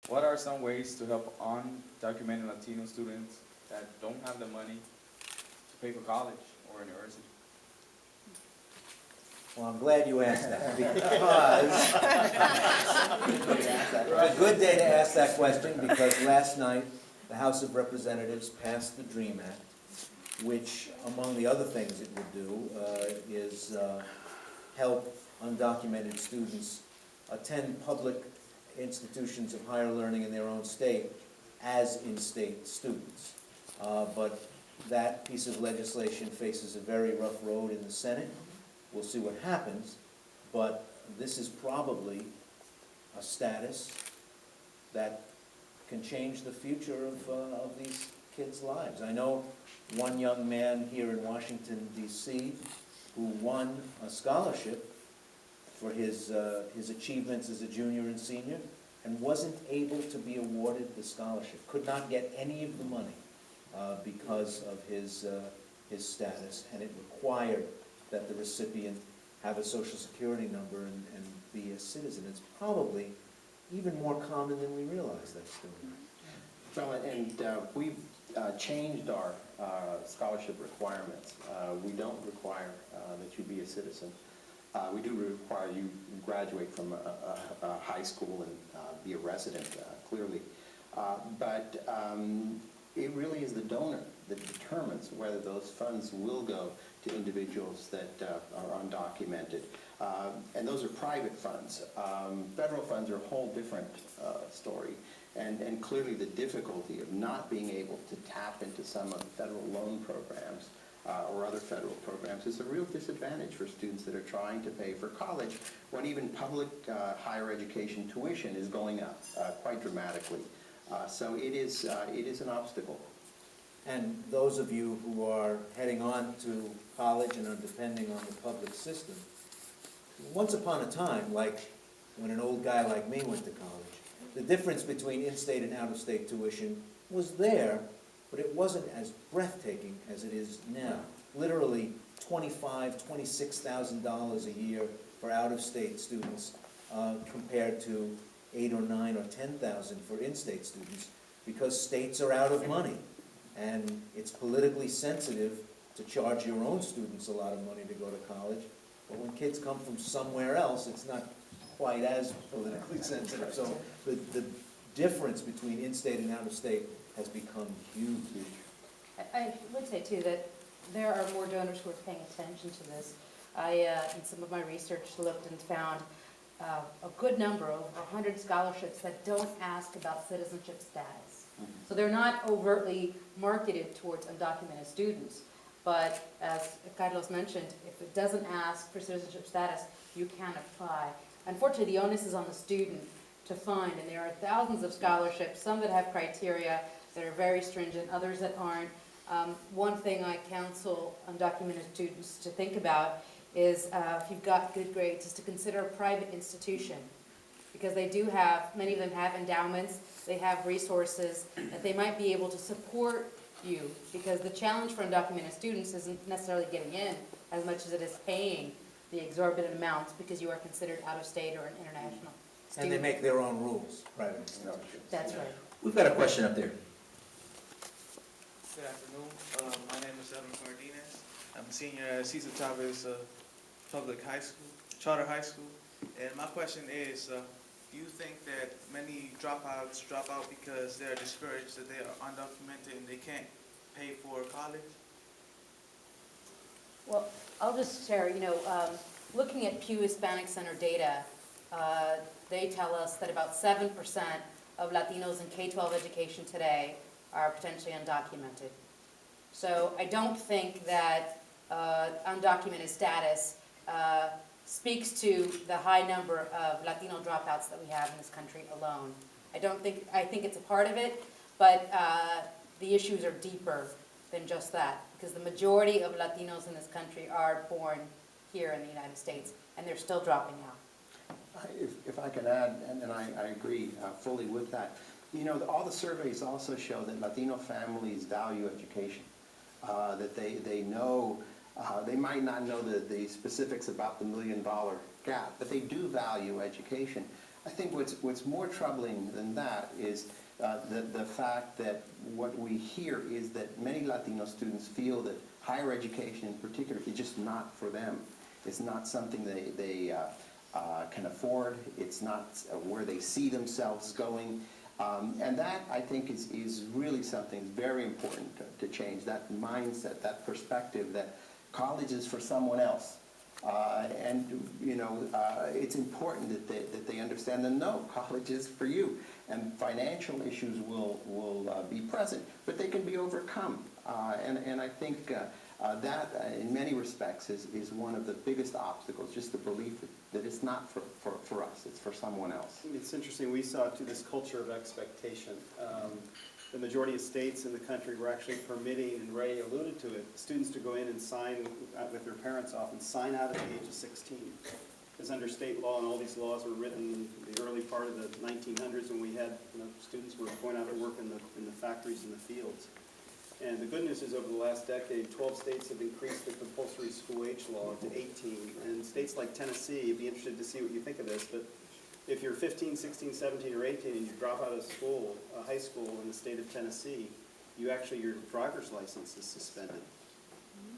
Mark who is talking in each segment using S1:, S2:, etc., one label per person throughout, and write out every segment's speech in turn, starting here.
S1: what are some ways to help undocumented Latino students that don't have the money to pay for college or university?
S2: Well, I'm glad you asked that, because it's a good day to ask that question, because last night, the House of Representatives passed the DREAM Act, which, among the other things it would do, is help undocumented students attend public institutions of higher learning in their own state as in-state students. But that piece of legislation faces a very rough road in the Senate. We'll see what happens, but this is probably a status that can change the future of these kids' lives. I know one young man here in Washington, D.C., who won a scholarship for his achievements as a junior and senior, and wasn't able to be awarded the scholarship, could not get any of the money because of his status, and it required that the recipient have a Social Security number and be a citizen. It's probably even more common than we realize that's doing.
S3: Well, and we've changed our scholarship requirements. We don't require that you be a citizen. We do require you graduate from a high school and be a resident, clearly. But it really is the donor that determines whether those funds will go to individuals that are undocumented. And those are private funds. Federal funds are a whole different story. And clearly the difficulty of not being able to tap into some of the federal loan programs or other federal programs is a real disadvantage for students that are trying to pay for college, when even public higher education tuition is going up quite dramatically. So it is an obstacle.
S2: And those of you who are heading on to college and are depending on the public system, once upon a time, like when an old guy like me went to college, the difference between in-state and out-of-state tuition was there, but it wasn't as breathtaking as it is now. Literally $25,000, $26,000 a year for out-of-state students compared to $8,000 or $9,000 or $10,000 for in-state students, because states are out of money. And it's politically sensitive to charge your own students a lot of money to go to college. But when kids come from somewhere else, it's not quite as politically sensitive. So the difference between in-state and out-of-state has become huge.
S4: I would say, too, that there are more donors who are paying attention to this. I, in some of my research, looked and found a good number, over 100 scholarships that don't ask about citizenship status. So they're not overtly marketed towards undocumented students. But as Carlos mentioned, if it doesn't ask for citizenship status, you can apply. Unfortunately, the onus is on the student to find, and there are thousands of scholarships, some that have criteria that are very stringent, others that aren't. One thing I counsel undocumented students to think about is, if you've got good grades, is to consider a private institution. Because they do have, many of them have endowments, they have resources that they might be able to support you. Because the challenge for undocumented students isn't necessarily getting in as much as it is paying the exorbitant amounts because you are considered out of state or an international student.
S2: And they make their own rules, private institutions.
S4: That's right.
S5: We've got a question up there.
S6: Good afternoon. My name is Evan Cardenas. I'm a senior at Cesar Chavez Public High School, Charter High School. And my question is, do you think that many dropouts drop out because they're discouraged that they are undocumented and they can't pay for college?
S4: Well, I'll just share, looking at Pew Hispanic Center data, they tell us that about 7% of Latinos in K-12 education today are potentially undocumented. So I don't think that undocumented status speaks to the high number of Latino dropouts that we have in this country alone. I think it's a part of it, but the issues are deeper than just that, because the majority of Latinos in this country are born here in the United States, and they're still dropping out.
S3: If I could add, and I agree fully with that, all the surveys also show that Latino families value education, that they know. They might not know the specifics about the $1 million gap, but they do value education. I think what's more troubling than that is the fact that what we hear is that many Latino students feel that higher education in particular is just not for them. It's not something they can afford. It's not where they see themselves going. And that, I think, is really something very important to change, that mindset, that perspective that college is for someone else. And, you know, it's important that they understand that, no, college is for you. And financial issues will be present, but they can be overcome. And I think that, in many respects, is one of the biggest obstacles, just the belief that it's not for us, it's for someone else.
S5: It's interesting, we saw too this culture of expectation. The majority of states in the country were actually permitting, and Ray alluded to it, students to go in and sign with their parents often, sign out at the age of 16. Because under state law, and all these laws were written in the early part of the 1900s when we had, you know, students were going out to work in the factories and the fields. And the good news is over the last decade, 12 states have increased the compulsory school age law to 18. And states like Tennessee, you'd be interested to see what you think of this, but if you're 15, 16, 17, or 18 and you drop out of school, high school in the state of Tennessee, your driver's license is suspended.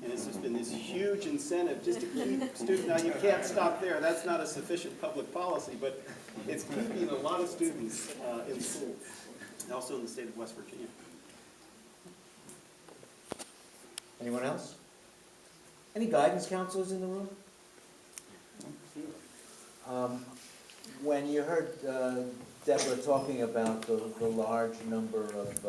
S5: And it's just been this huge incentive just to keep students, now you can't stop there, that's not a sufficient public policy, but it's keeping a lot of students in school, and also in the state of West Virginia.
S2: Anyone else? Any guidance counselors in the room? When you heard Deborah talking about the large number of